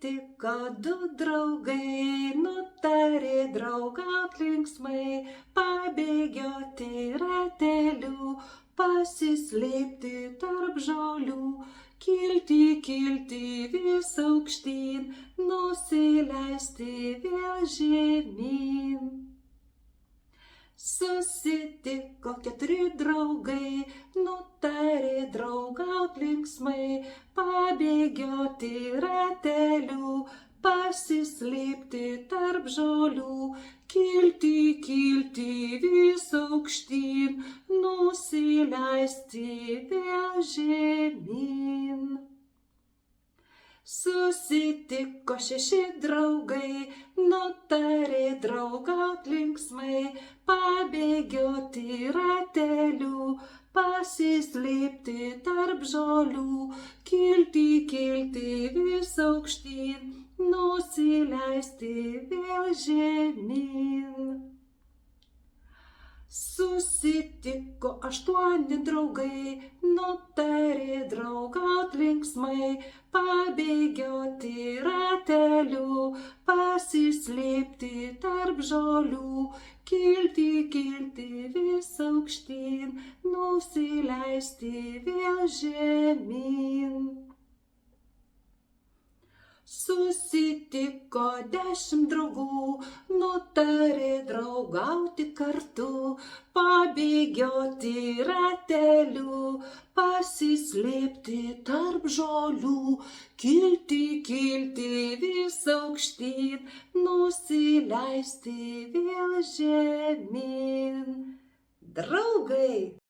Susitiko du draugai, nutarė draugaut linksmai, pabėgioti rateliu, pasislėpti tarp žolių, kilti vis aukštyn, nusileisti vėl žemyn. Susitiko keturi draugai, nutarė draugaut linksmai, pabėgioti rateliu, pasislėpti tarp žolių, kilti vis aukštyn, nusileisti vėl žemyn. Susitiko šeši draugai, nutarė draugaut linksmai, pabėgioti rateliu, pasislėpti tarp žolių, kilti vis aukštyn, nusileisti vėl žemyn. Susitiko aštuoni draugai, nutarė draugaut linksmai, pabėgioti rateliu, pasislėpti tarp žolių, kilti vis aukštyn, nusileisti vėl žemyn. Susitiko 10 draugų, nutarė draugauti kartu, pabėgioti rateliu, pasislėpti tarp žolių, kilti vis aukštyn, nusileisti vėl žemyn. Draugai!